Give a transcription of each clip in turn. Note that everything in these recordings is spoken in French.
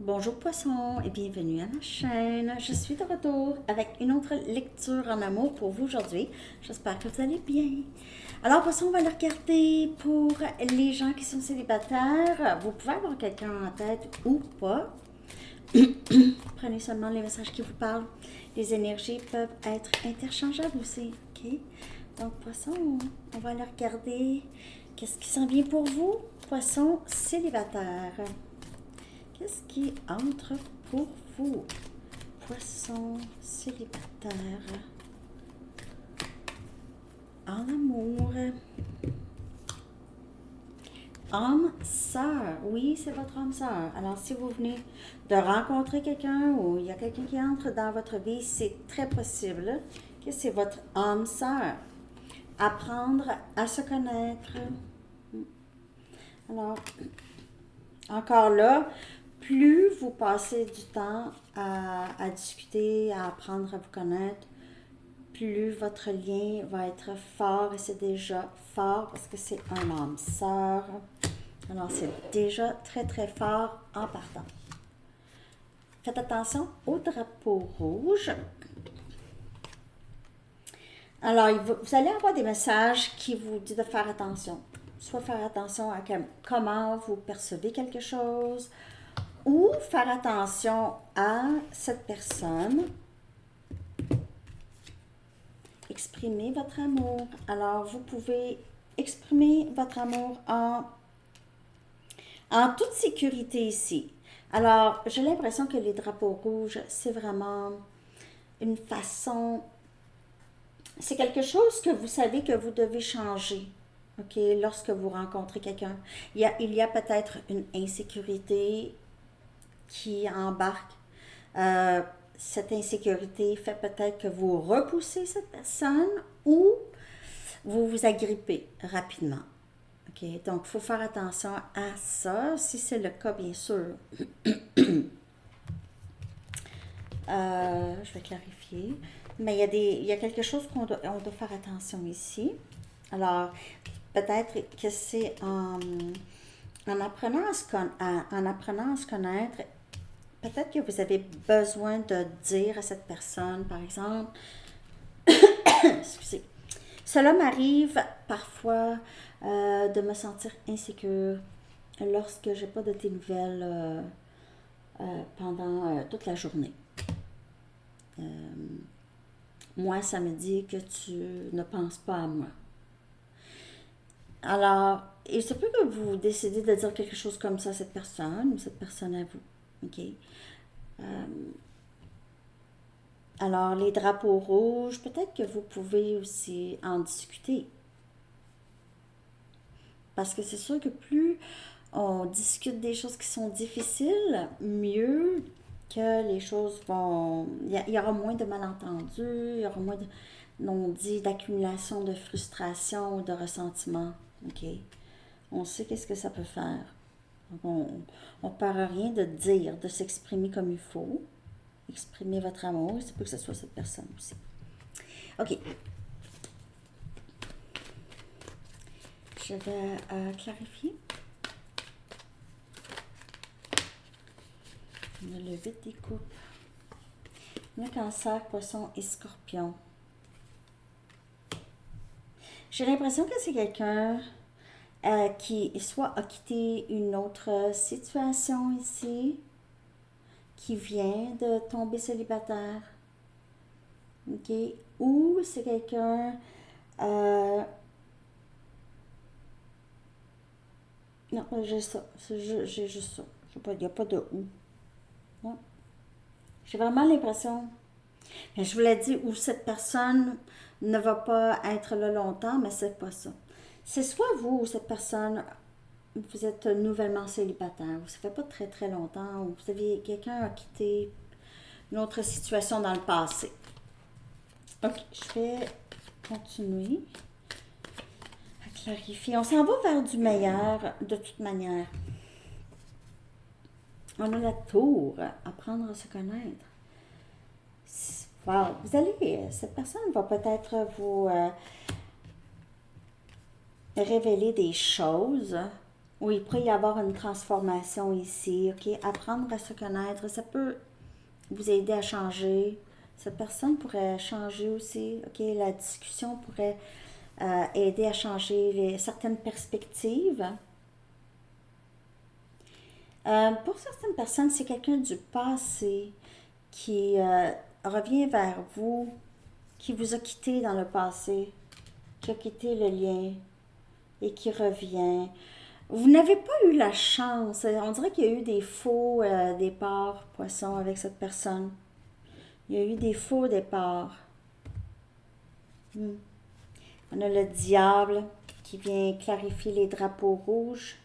Bonjour poisson et bienvenue à ma chaîne. Je suis de retour avec une autre lecture en amour pour vous aujourd'hui. J'espère que vous allez bien. Alors poisson, on va le regarder pour les gens qui sont célibataires. Vous pouvez avoir quelqu'un en tête ou pas. Prenez seulement les messages qui vous parlent. Les énergies peuvent être interchangeables aussi. Ok? Donc poisson, on va le regarder. Qu'est-ce qui s'en vient pour vous? Poisson célibataire. Qu'est-ce qui entre pour vous? Poisson célibataire. En amour. Âme sœur. Oui, c'est votre âme sœur. Alors, si vous venez de rencontrer quelqu'un ou il y a quelqu'un qui entre dans votre vie, c'est très possible que c'est votre âme sœur. Apprendre à se connaître. Alors, encore là, plus vous passez du temps à discuter, à apprendre à vous connaître, plus votre lien va être fort et c'est déjà fort parce que c'est un âme sœur. Alors c'est déjà très très fort en partant. Faites attention au drapeau rouge. Alors vous allez avoir des messages qui vous disent de faire attention. Soit faire attention à comment vous percevez quelque chose ou faire attention à cette personne. Exprimer votre amour. Alors, vous pouvez exprimer votre amour en toute sécurité ici. Alors, j'ai l'impression que les drapeaux rouges, c'est vraiment une façon, c'est quelque chose que vous savez que vous devez changer. OK, lorsque vous rencontrez quelqu'un, il y a peut-être une insécurité qui embarque. Euh, cette insécurité fait peut-être que vous repoussez cette personne ou vous vous agrippez rapidement. OK? Donc, il faut faire attention à ça, si c'est le cas, bien sûr. Je vais clarifier. Mais il y a quelque chose on doit faire attention ici. Alors, peut-être que c'est en apprenant en apprenant à se connaître, peut-être que vous avez besoin de dire à cette personne, par exemple, excusez, cela m'arrive parfois de me sentir insécure lorsque j'ai pas de tes nouvelles pendant toute la journée. Euh, Moi, ça me dit que tu ne penses pas à moi. Alors, il se peut que vous décidez de dire quelque chose comme ça à cette personne ou cette personne à vous. OK? Euh, alors, les drapeaux rouges, peut-être que vous pouvez aussi en discuter. Parce que c'est sûr que plus on discute des choses qui sont difficiles, mieux que les choses vont... Il y aura moins de malentendus, il y aura moins de non-dits, d'accumulation de frustration ou de ressentiment. OK? On sait qu'est-ce que ça peut faire. Donc on ne perd rien de dire, de s'exprimer comme il faut. Exprimer votre amour, c'est peut que ce soit cette personne aussi. OK. Je vais clarifier. On a le 8 des coupes. Le cancer, poisson et scorpion. J'ai l'impression que c'est quelqu'un qui soit a quitté une autre situation ici, qui vient de tomber célibataire. OK? Ou c'est quelqu'un... non, j'ai ça. J'ai juste ça. Il n'y a pas de ou. Non. J'ai vraiment l'impression... Mais je vous l'ai dit, où cette personne ne va pas être là longtemps, mais c'est pas ça. C'est soit vous ou cette personne, vous êtes nouvellement célibataire, ça fait pas très très longtemps, ou vous avez quelqu'un a quitté une autre situation dans le passé. Ok, je vais continuer à clarifier. On s'en va vers du meilleur de toute manière. On a la tour, apprendre à se connaître. Wow, vous allez, cette personne va peut-être vous révéler des choses Oui, il pourrait y avoir une transformation ici, ok? Apprendre à se connaître, ça peut vous aider à changer. Cette personne pourrait changer aussi, ok? La discussion pourrait aider à changer certaines perspectives. Pour certaines personnes, c'est quelqu'un du passé qui revient vers vous, qui vous a quitté dans le passé, qui a quitté le lien et qui revient. Vous n'avez pas eu la chance. On dirait qu'il y a eu des faux départs, poisson, avec cette personne. Il y a eu des faux départs. Hmm. On a le diable qui vient clarifier les drapeaux rouges.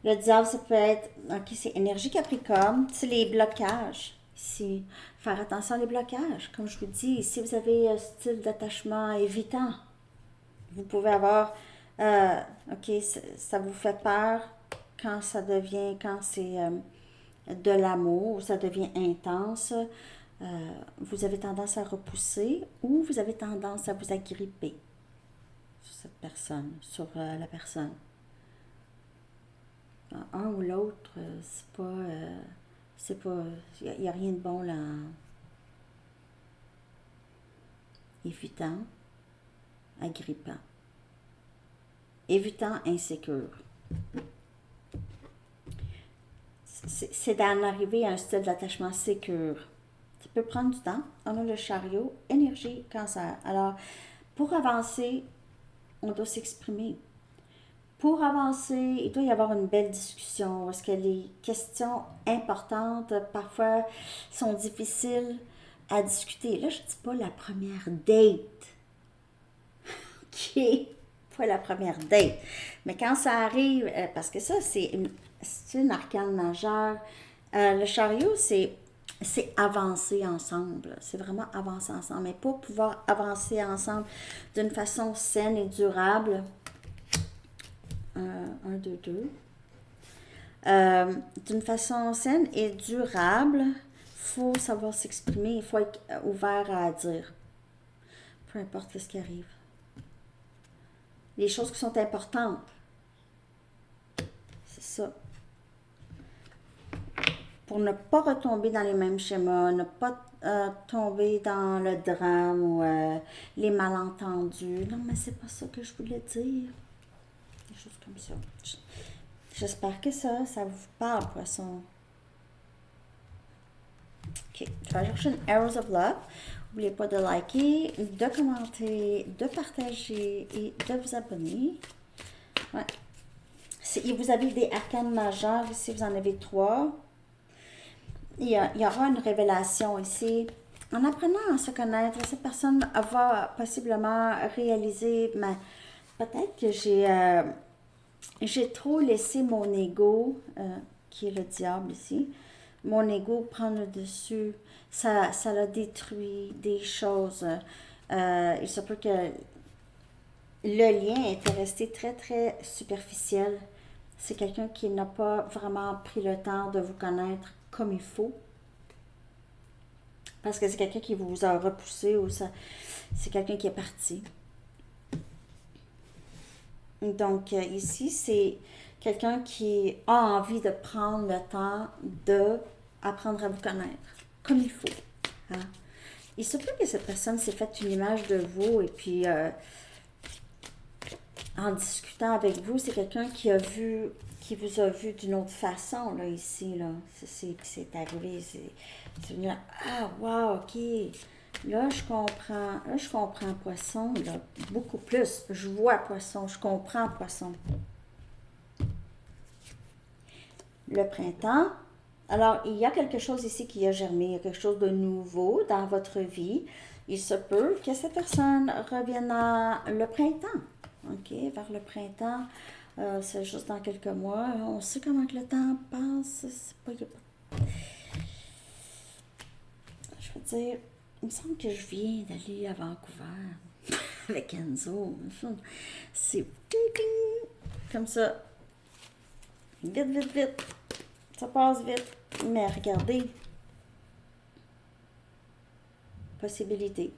Le diable, ça peut être, ok, c'est énergie capricorne, c'est les blocages. Ici, faire attention aux blocages. Comme je vous dis, si vous avez un style d'attachement évitant, vous pouvez avoir, euh, ok, ça vous fait peur quand ça devient, quand c'est de l'amour, ça devient intense. Vous avez tendance à repousser ou vous avez tendance à vous agripper sur cette personne, sur la personne. Un ou l'autre, c'est pas, il n'y a rien de bon là. Évitant, agrippant. Évitant, insécure. C'est d'en arriver à un style d'attachement sécure. Ça peut prendre du temps. On a le chariot, énergie, cancer. Alors, pour avancer, on doit s'exprimer. Pour avancer, il doit y avoir une belle discussion parce que les questions importantes, parfois, sont difficiles à discuter. Là, je ne dis pas la première date, qui est pas la première date. Mais quand ça arrive, parce que ça, c'est une arcane majeure. Le chariot, c'est avancer ensemble. C'est vraiment avancer ensemble. Mais pour pouvoir avancer ensemble d'une façon saine et durable, un, deux, deux. D'une façon saine et durable, il faut savoir s'exprimer, il faut être ouvert à dire, peu importe ce qui arrive. Les choses qui sont importantes, c'est ça. Pour ne pas retomber dans les mêmes schémas, ne pas tomber dans le drame ou les malentendus. Non, mais c'est pas ça que je voulais dire. Des choses comme ça. J'espère que ça vous parle, poisson. Ok, je vais chercher une Arrows of Love. N'oubliez pas de liker, de commenter, de partager et de vous abonner. Ouais. Si vous avez des arcanes majeures, ici vous en avez 3. Il y aura une révélation ici. En apprenant à se connaître, cette personne va possiblement réaliser, mais peut-être que j'ai trop laissé mon ego, qui est le diable ici, mon ego prendre le dessus. Ça a détruit des choses. Il se peut que le lien était resté très, très superficiel. C'est quelqu'un qui n'a pas vraiment pris le temps de vous connaître comme il faut. Parce que c'est quelqu'un qui vous a repoussé ou c'est quelqu'un qui est parti. Donc ici, c'est quelqu'un qui a envie de prendre le temps de apprendre à vous connaître comme il faut. Hein? Il se peut que cette personne s'est faite une image de vous et puis en discutant avec vous, c'est quelqu'un qui vous a vu d'une autre façon là ici là. C'est arrivé, c'est venu là. Ah wow, ok. Là je comprends poisson là beaucoup plus. Je vois poisson, je comprends poisson. Le printemps. Alors, il y a quelque chose ici qui a germé, il y a quelque chose de nouveau dans votre vie. Il se peut que cette personne revienne à le printemps. OK, vers le printemps, c'est juste dans quelques mois. On sait comment que le temps passe. C'est pas, je veux dire, il me semble que je viens d'aller à Vancouver avec Enzo. C'est comme ça. Vite, vite, vite. Ça passe vite. Mais regardez. Possibilité.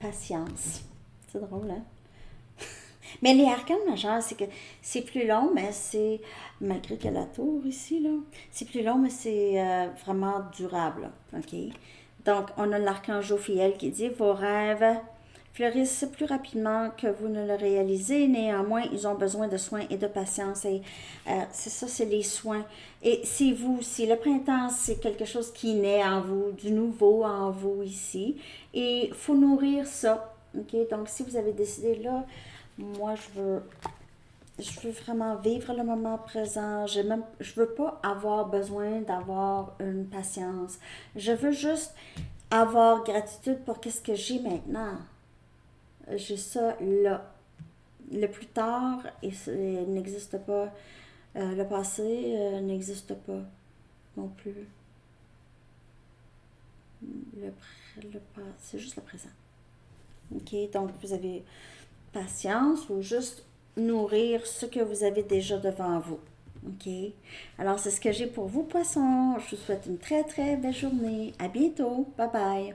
patience. C'est drôle, hein? Mais les arcanes majeures, c'est que c'est plus long, mais c'est, malgré que la tour ici, là, c'est plus long, mais c'est vraiment durable, OK? Donc, on a l'archange Jophiel qui dit, vos rêves fleurissent plus rapidement que vous ne le réalisez. Néanmoins, ils ont besoin de soins et de patience. Et c'est ça, c'est les soins. Et c'est vous, si le printemps, c'est quelque chose qui naît en vous, du nouveau en vous ici. Et il faut nourrir ça. OK? Donc, si vous avez décidé là, moi, je veux vraiment vivre le moment présent. Je veux pas avoir besoin d'avoir une patience. Je veux juste avoir gratitude pour qu'est-ce que j'ai maintenant. J'ai ça là. Le plus tard, n'existe pas. Le passé n'existe pas non plus. C'est juste le présent. OK? Donc, vous avez patience ou juste nourrir ce que vous avez déjà devant vous. OK? Alors, c'est ce que j'ai pour vous, poissons. Je vous souhaite une très, très belle journée. À bientôt. Bye bye.